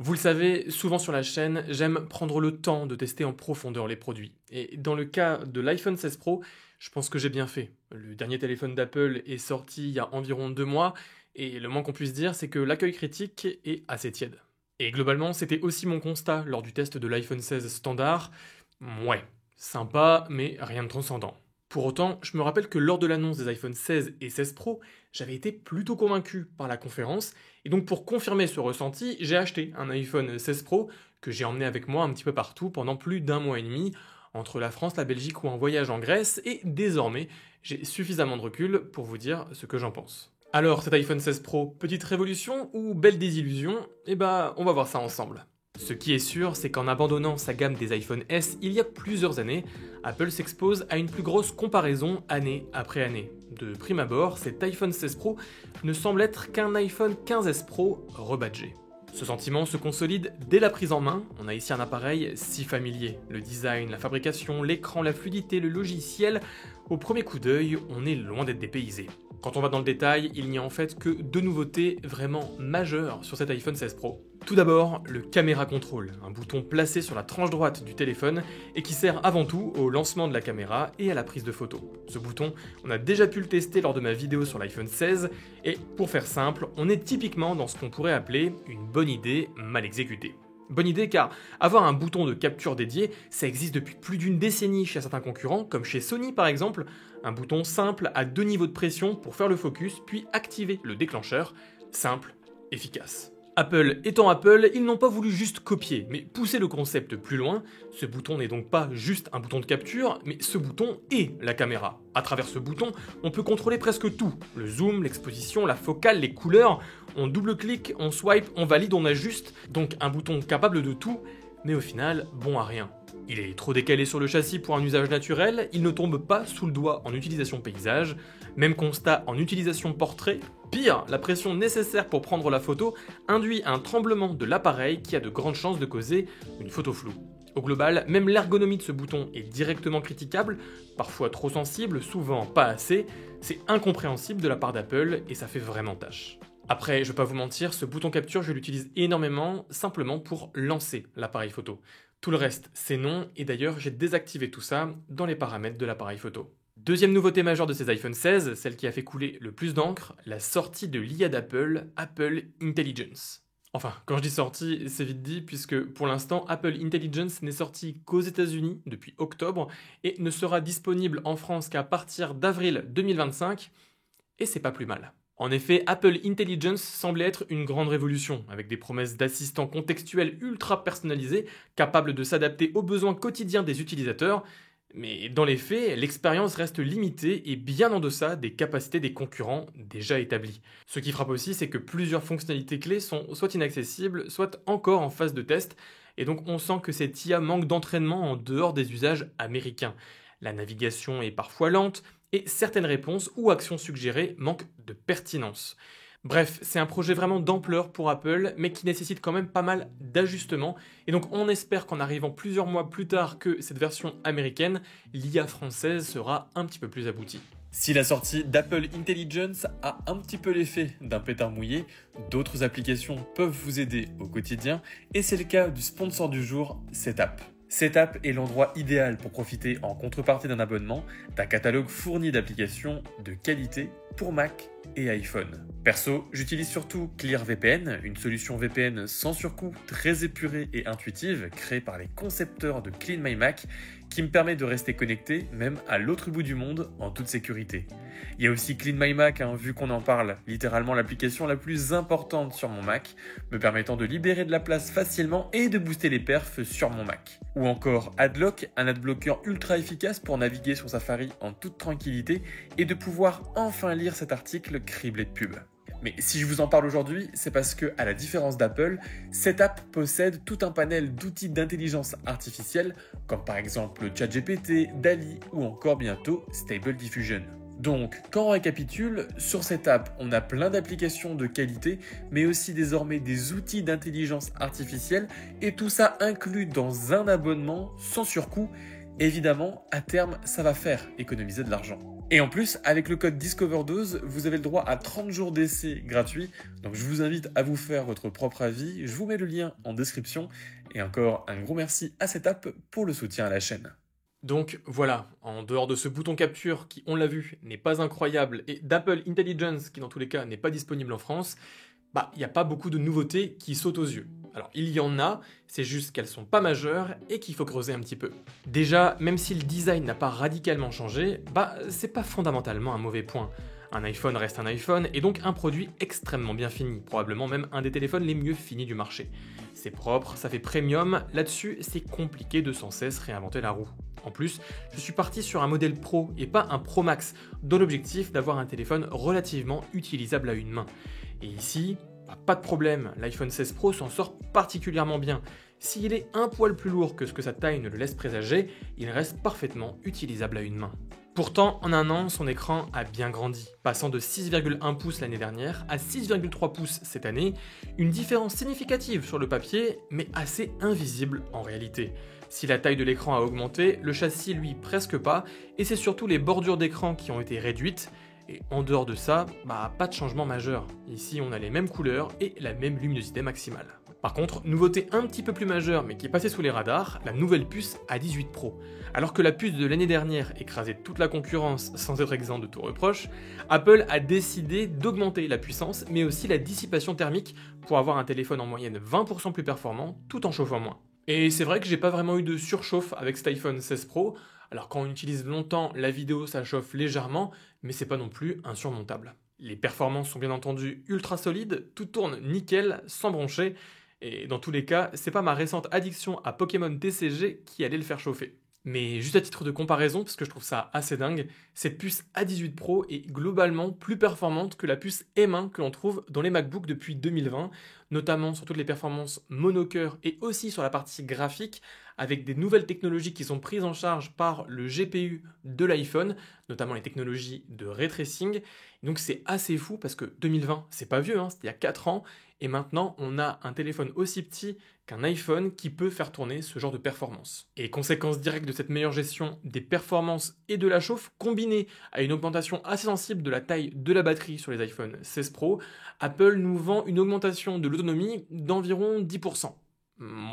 Vous le savez, souvent sur la chaîne, j'aime prendre le temps de tester en profondeur les produits. Et dans le cas de l'iPhone 16 Pro, je pense que j'ai bien fait. Le dernier téléphone d'Apple est sorti il y a environ 2 mois, et le moins qu'on puisse dire, c'est que l'accueil critique est assez tiède. Et globalement, c'était aussi mon constat lors du test de l'iPhone 16 standard. Ouais, sympa, mais rien de transcendant. Pour autant, je me rappelle que lors de l'annonce des iPhone 16 et 16 Pro, j'avais été plutôt convaincu par la conférence, et donc pour confirmer ce ressenti, j'ai acheté un iPhone 16 Pro que j'ai emmené avec moi un petit peu partout pendant plus d'un mois et demi, entre la France, la Belgique ou un voyage en Grèce, et désormais, j'ai suffisamment de recul pour vous dire ce que j'en pense. Alors, cet iPhone 16 Pro, petite révolution ou belle désillusion? Eh ben, on va voir ça ensemble. Ce qui est sûr, c'est qu'en abandonnant sa gamme des iPhone S il y a plusieurs années, Apple s'expose à une plus grosse comparaison année après année. De prime abord, cet iPhone 16 Pro ne semble être qu'un iPhone 15S Pro rebadgé. Ce sentiment se consolide dès la prise en main. On a ici un appareil si familier. Le design, la fabrication, l'écran, la fluidité, le logiciel. Au premier coup d'œil, on est loin d'être dépaysé. Quand on va dans le détail, il n'y a en fait que deux nouveautés vraiment majeures sur cet iPhone 16 Pro. Tout d'abord, le Camera Control, un bouton placé sur la tranche droite du téléphone et qui sert avant tout au lancement de la caméra et à la prise de photos. Ce bouton, on a déjà pu le tester lors de ma vidéo sur l'iPhone 16 et pour faire simple, on est typiquement dans ce qu'on pourrait appeler une bonne idée mal exécutée. Bonne idée car avoir un bouton de capture dédié, ça existe depuis plus d'une décennie chez certains concurrents, comme chez Sony par exemple, un bouton simple à 2 niveaux de pression pour faire le focus, puis activer le déclencheur, simple, efficace. Apple étant Apple, ils n'ont pas voulu juste copier, mais pousser le concept plus loin. Ce bouton n'est donc pas juste un bouton de capture, mais ce bouton est la caméra. À travers ce bouton, on peut contrôler presque tout. Le zoom, l'exposition, la focale, les couleurs. On double-clique, on swipe, on valide, on ajuste. Donc un bouton capable de tout, mais au final, bon à rien. Il est trop décalé sur le châssis pour un usage naturel, il ne tombe pas sous le doigt en utilisation paysage, même constat en utilisation portrait. Pire, la pression nécessaire pour prendre la photo induit un tremblement de l'appareil qui a de grandes chances de causer une photo floue. Au global, même l'ergonomie de ce bouton est directement critiquable, parfois trop sensible, souvent pas assez, c'est incompréhensible de la part d'Apple et ça fait vraiment tâche. Après, je vais pas vous mentir, ce bouton capture, je l'utilise énormément, simplement pour lancer l'appareil photo. Tout le reste, c'est non, et d'ailleurs, j'ai désactivé tout ça dans les paramètres de l'appareil photo. Deuxième nouveauté majeure de ces iPhone 16, celle qui a fait couler le plus d'encre, la sortie de l'IA d'Apple, Apple Intelligence. Enfin, quand je dis sortie, c'est vite dit, puisque pour l'instant, Apple Intelligence n'est sorti qu'aux États-Unis depuis octobre, et ne sera disponible en France qu'à partir d'avril 2025, et c'est pas plus mal. En effet, Apple Intelligence semblait être une grande révolution, avec des promesses d'assistants contextuels ultra personnalisés, capables de s'adapter aux besoins quotidiens des utilisateurs, mais dans les faits, l'expérience reste limitée et bien en deçà des capacités des concurrents déjà établis. Ce qui frappe aussi, c'est que plusieurs fonctionnalités clés sont soit inaccessibles, soit encore en phase de test, et donc on sent que cette IA manque d'entraînement en dehors des usages américains. La navigation est parfois lente, et certaines réponses ou actions suggérées manquent de pertinence. Bref, c'est un projet vraiment d'ampleur pour Apple, mais qui nécessite quand même pas mal d'ajustements, et donc on espère qu'en arrivant plusieurs mois plus tard que cette version américaine, l'IA française sera un petit peu plus aboutie. Si la sortie d'Apple Intelligence a un petit peu l'effet d'un pétard mouillé, d'autres applications peuvent vous aider au quotidien, et c'est le cas du sponsor du jour, Setapp. Setapp est l'endroit idéal pour profiter en contrepartie d'un abonnement d'un catalogue fourni d'applications de qualité pour Mac et iPhone. Perso, j'utilise surtout ClearVPN, une solution VPN sans surcoût, très épurée et intuitive, créée par les concepteurs de CleanMyMac, qui me permet de rester connecté même à l'autre bout du monde en toute sécurité. Il y a aussi CleanMyMac, vu qu'on en parle, littéralement l'application la plus importante sur mon Mac, me permettant de libérer de la place facilement et de booster les perfs sur mon Mac. Ou encore AdBlock, un adblocker ultra efficace pour naviguer sur Safari en toute tranquillité et de pouvoir enfin lire cet article criblé de pubs. Mais si je vous en parle aujourd'hui, c'est parce que, à la différence d'Apple, Setapp possède tout un panel d'outils d'intelligence artificielle, comme par exemple ChatGPT, DALL-E ou encore bientôt Stable Diffusion. Donc, quand on récapitule, sur Setapp, on a plein d'applications de qualité, mais aussi désormais des outils d'intelligence artificielle, et tout ça inclus dans un abonnement sans surcoût. Évidemment, à terme, ça va faire économiser de l'argent. Et en plus, avec le code Discover12, vous avez le droit à 30 jours d'essai gratuit. Donc je vous invite à vous faire votre propre avis. Je vous mets le lien en description. Et encore un gros merci à cette app pour le soutien à la chaîne. Donc voilà, en dehors de ce bouton capture qui, on l'a vu, n'est pas incroyable, et d'Apple Intelligence qui dans tous les cas n'est pas disponible en France, il n'y a pas beaucoup de nouveautés qui sautent aux yeux. Alors il y en a, c'est juste qu'elles sont pas majeures et qu'il faut creuser un petit peu. Déjà, même si le design n'a pas radicalement changé, c'est pas fondamentalement un mauvais point. Un iPhone reste un iPhone et donc un produit extrêmement bien fini, probablement même un des téléphones les mieux finis du marché. C'est propre, ça fait premium, là-dessus c'est compliqué de sans cesse réinventer la roue. En plus, je suis parti sur un modèle Pro et pas un Pro Max, dans l'objectif d'avoir un téléphone relativement utilisable à une main. Et ici, pas de problème, l'iPhone 16 Pro s'en sort particulièrement bien. S'il est un poil plus lourd que ce que sa taille ne le laisse présager, il reste parfaitement utilisable à une main. Pourtant, en un an, son écran a bien grandi, passant de 6,1 pouces l'année dernière à 6,3 pouces cette année, une différence significative sur le papier, mais assez invisible en réalité. Si la taille de l'écran a augmenté, le châssis lui presque pas, et c'est surtout les bordures d'écran qui ont été réduites, et en dehors de ça, pas de changement majeur. Ici on a les mêmes couleurs et la même luminosité maximale. Par contre, nouveauté un petit peu plus majeure mais qui est passée sous les radars, la nouvelle puce A18 Pro. Alors que la puce de l'année dernière écrasait toute la concurrence sans être exempt de tout reproche, Apple a décidé d'augmenter la puissance mais aussi la dissipation thermique pour avoir un téléphone en moyenne 20% plus performant tout en chauffant moins. Et c'est vrai que j'ai pas vraiment eu de surchauffe avec cet iPhone 16 Pro, alors quand on utilise longtemps, la vidéo ça chauffe légèrement, mais c'est pas non plus insurmontable. Les performances sont bien entendu ultra solides, tout tourne nickel, sans broncher, et dans tous les cas, c'est pas ma récente addiction à Pokémon TCG qui allait le faire chauffer. Mais juste à titre de comparaison, parce que je trouve ça assez dingue, cette puce A18 Pro est globalement plus performante que la puce M1 que l'on trouve dans les MacBook depuis 2020, notamment sur toutes les performances monocœur et aussi sur la partie graphique, avec des nouvelles technologies qui sont prises en charge par le GPU de l'iPhone, notamment les technologies de ray tracing. Donc c'est assez fou parce que 2020, c'est pas vieux, c'était il y a 4 ans, et maintenant on a un téléphone aussi petit qu'un iPhone qui peut faire tourner ce genre de performance. Et conséquence directe de cette meilleure gestion des performances et de la chauffe, combinée à une augmentation assez sensible de la taille de la batterie sur les iPhone 16 Pro, Apple nous vend une augmentation de l'autonomie d'environ 10%.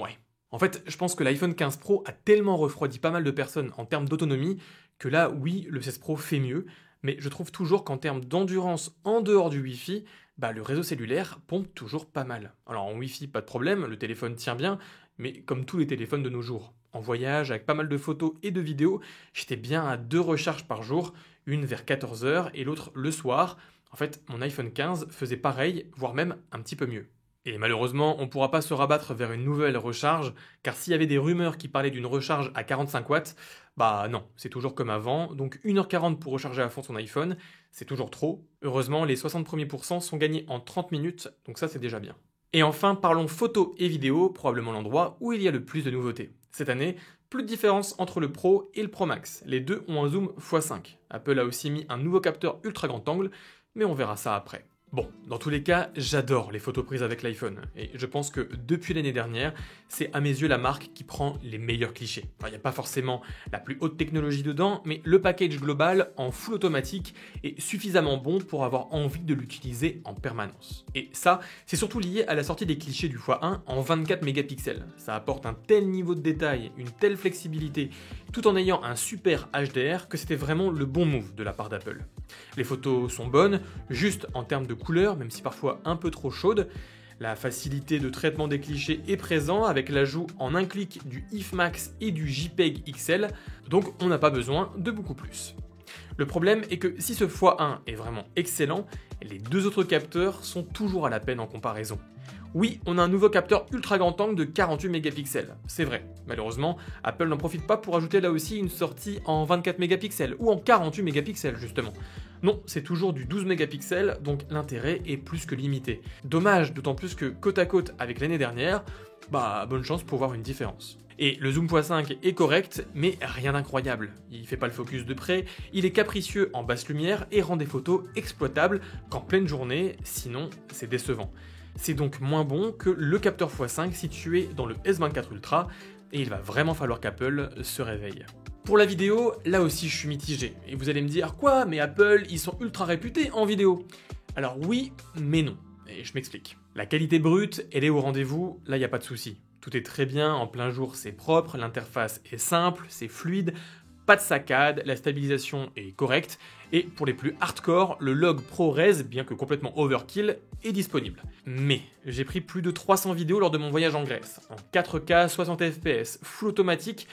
Ouais. En fait, je pense que l'iPhone 15 Pro a tellement refroidi pas mal de personnes en termes d'autonomie que là, oui, le 16 Pro fait mieux, mais je trouve toujours qu'en termes d'endurance en dehors du Wi-Fi, le réseau cellulaire pompe toujours pas mal. Alors en Wi-Fi, pas de problème, le téléphone tient bien, mais comme tous les téléphones de nos jours. En voyage, avec pas mal de photos et de vidéos, j'étais bien à 2 recharges par jour, une vers 14h et l'autre le soir. En fait, mon iPhone 15 faisait pareil, voire même un petit peu mieux. Et malheureusement, on ne pourra pas se rabattre vers une nouvelle recharge, car s'il y avait des rumeurs qui parlaient d'une recharge à 45 watts, non, c'est toujours comme avant, donc 1h40 pour recharger à fond son iPhone, c'est toujours trop. Heureusement, les 60 premiers pourcents sont gagnés en 30 minutes, donc ça c'est déjà bien. Et enfin, parlons photo et vidéo, probablement l'endroit où il y a le plus de nouveautés. Cette année, plus de différence entre le Pro et le Pro Max. Les deux ont un zoom x5. Apple a aussi mis un nouveau capteur ultra grand angle, mais on verra ça après. Bon, dans tous les cas, j'adore les photos prises avec l'iPhone, et je pense que depuis l'année dernière, c'est à mes yeux la marque qui prend les meilleurs clichés. Il n'y a pas forcément la plus haute technologie dedans, mais le package global en full automatique est suffisamment bon pour avoir envie de l'utiliser en permanence. Et ça, c'est surtout lié à la sortie des clichés du x1 en 24 mégapixels. Ça apporte un tel niveau de détail, une telle flexibilité, tout en ayant un super HDR que c'était vraiment le bon move de la part d'Apple. Les photos sont bonnes, juste en termes de couleurs, même si parfois un peu trop chaudes. La facilité de traitement des clichés est présente avec l'ajout en un clic du IF Max et du JPEG XL, donc on n'a pas besoin de beaucoup plus. Le problème est que si ce x1 est vraiment excellent, les deux autres capteurs sont toujours à la peine en comparaison. Oui, on a un nouveau capteur ultra grand angle de 48 mégapixels, c'est vrai. Malheureusement, Apple n'en profite pas pour ajouter là aussi une sortie en 24 mégapixels ou en 48 mégapixels justement. Non, c'est toujours du 12 mégapixels, donc l'intérêt est plus que limité. Dommage, d'autant plus que côte à côte avec l'année dernière, bonne chance pour voir une différence. Et le zoom x5 est correct, mais rien d'incroyable. Il fait pas le focus de près, il est capricieux en basse lumière et rend des photos exploitables qu'en pleine journée, sinon c'est décevant. C'est donc moins bon que le capteur x5 situé dans le S24 Ultra, et il va vraiment falloir qu'Apple se réveille. Pour la vidéo, là aussi je suis mitigé. Et vous allez me dire, quoi, mais Apple, ils sont ultra réputés en vidéo. Alors oui, mais non. Et je m'explique. La qualité brute, elle est au rendez-vous, là il n'y a pas de souci. Tout est très bien, en plein jour c'est propre, l'interface est simple, c'est fluide, pas de saccade, la stabilisation est correcte, et pour les plus hardcore, le log ProRes, bien que complètement overkill, est disponible. Mais j'ai pris plus de 300 vidéos lors de mon voyage en Grèce, en 4K 60 fps, full automatique,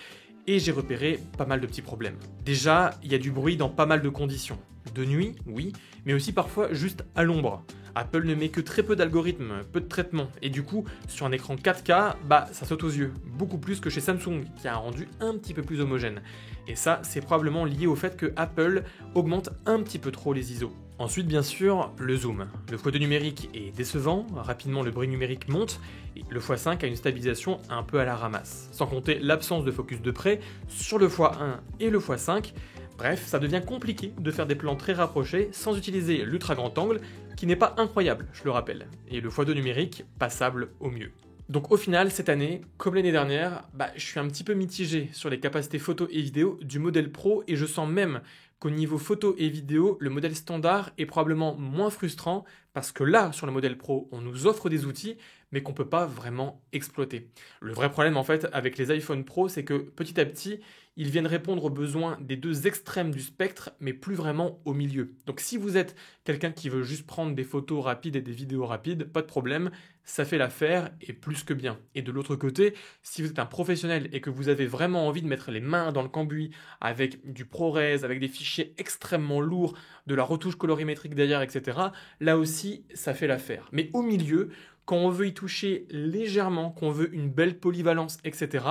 et j'ai repéré pas mal de petits problèmes. Déjà, il y a du bruit dans pas mal de conditions. De nuit, oui, mais aussi parfois juste à l'ombre. Apple ne met que très peu d'algorithmes, peu de traitements, et du coup, sur un écran 4K, ça saute aux yeux, beaucoup plus que chez Samsung, qui a un rendu un petit peu plus homogène. Et ça, c'est probablement lié au fait que Apple augmente un petit peu trop les ISO. Ensuite, bien sûr, le zoom. Le x2 numérique est décevant, rapidement le bris numérique monte, et le x5 a une stabilisation un peu à la ramasse. Sans compter l'absence de focus de près sur le x1 et le x5, bref, ça devient compliqué de faire des plans très rapprochés sans utiliser l'ultra grand angle, qui n'est pas incroyable, je le rappelle, et le x2 numérique passable au mieux. Donc au final, cette année, comme l'année dernière, je suis un petit peu mitigé sur les capacités photo et vidéo du modèle Pro, et je sens même qu'au niveau photo et vidéo, le modèle standard est probablement moins frustrant, parce que là, sur le modèle Pro, on nous offre des outils, mais qu'on ne peut pas vraiment exploiter. Le vrai problème en fait avec les iPhone Pro, c'est que petit à petit, ils viennent répondre aux besoins des deux extrêmes du spectre, mais plus vraiment au milieu. Donc si vous êtes quelqu'un qui veut juste prendre des photos rapides et des vidéos rapides, pas de problème, ça fait l'affaire et plus que bien. Et de l'autre côté, si vous êtes un professionnel et que vous avez vraiment envie de mettre les mains dans le cambouis avec du ProRes, avec des fichiers extrêmement lourds, de la retouche colorimétrique derrière, etc., là aussi, ça fait l'affaire. Mais au milieu, quand on veut y toucher légèrement, qu'on veut une belle polyvalence, etc.,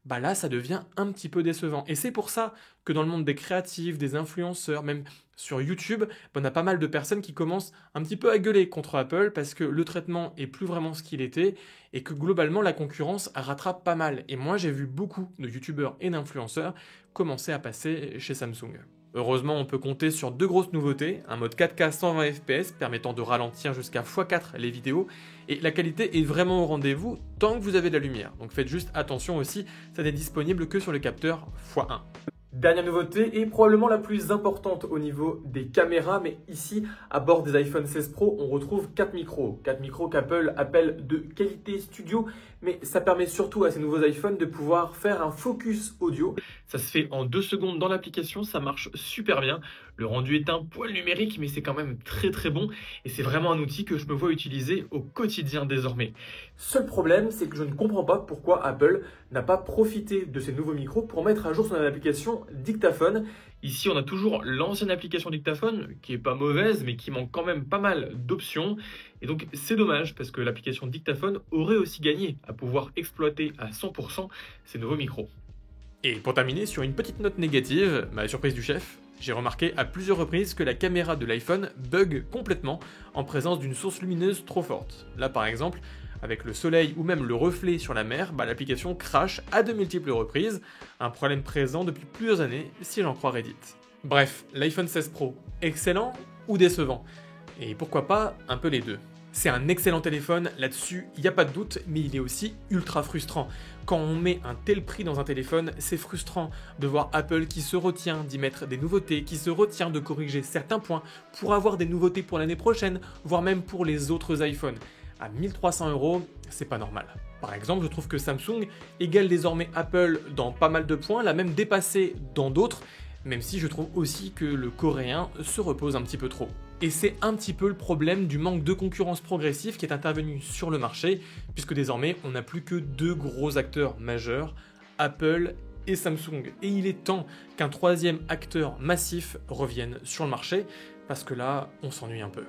là, ça devient un petit peu décevant. Et c'est pour ça que dans le monde des créatifs, des influenceurs, même sur YouTube, on a pas mal de personnes qui commencent un petit peu à gueuler contre Apple parce que le traitement est plus vraiment ce qu'il était et que globalement, la concurrence rattrape pas mal. Et moi, j'ai vu beaucoup de YouTubeurs et d'influenceurs commencer à passer chez Samsung. Heureusement, on peut compter sur deux grosses nouveautés, un mode 4K 120 fps permettant de ralentir jusqu'à x4 les vidéos, et la qualité est vraiment au rendez-vous tant que vous avez de la lumière. Donc faites juste attention aussi, ça n'est disponible que sur le capteur x1. Dernière nouveauté et probablement la plus importante au niveau des caméras, mais ici à bord des iPhone 16 Pro on retrouve 4 micros. 4 micros qu'Apple appelle de qualité studio, mais ça permet surtout à ces nouveaux iPhones de pouvoir faire un focus audio. Ça se fait en 2 secondes dans l'application, ça marche super bien. Le rendu est un poil numérique, mais c'est quand même très très bon et c'est vraiment un outil que je me vois utiliser au quotidien désormais. Seul problème, c'est que je ne comprends pas pourquoi Apple n'a pas profité de ces nouveaux micros pour mettre à jour son application Dictaphone. Ici, on a toujours l'ancienne application Dictaphone, qui est pas mauvaise, mais qui manque quand même pas mal d'options. Et donc, c'est dommage, parce que l'application Dictaphone aurait aussi gagné à pouvoir exploiter à 100% ces nouveaux micros. Et pour terminer, sur une petite note négative, surprise du chef, j'ai remarqué à plusieurs reprises que la caméra de l'iPhone bug complètement en présence d'une source lumineuse trop forte. Là, par exemple, avec le soleil ou même le reflet sur la mer, l'application crache à de multiples reprises, un problème présent depuis plusieurs années si j'en crois Reddit. Bref, l'iPhone 16 Pro, excellent ou décevant? Et pourquoi pas un peu les deux? C'est un excellent téléphone, là-dessus, il n'y a pas de doute, mais il est aussi ultra frustrant. Quand on met un tel prix dans un téléphone, c'est frustrant de voir Apple qui se retient d'y mettre des nouveautés, qui se retient de corriger certains points pour avoir des nouveautés pour l'année prochaine, voire même pour les autres iPhones. À 1300 €, c'est pas normal. Par exemple, je trouve que Samsung égale désormais Apple dans pas mal de points, l'a même dépassé dans d'autres, même si je trouve aussi que le coréen se repose un petit peu trop. Et c'est un petit peu le problème du manque de concurrence progressive qui est intervenu sur le marché, puisque désormais on n'a plus que deux gros acteurs majeurs, Apple et Samsung. Et il est temps qu'un troisième acteur massif revienne sur le marché, parce que là, on s'ennuie un peu.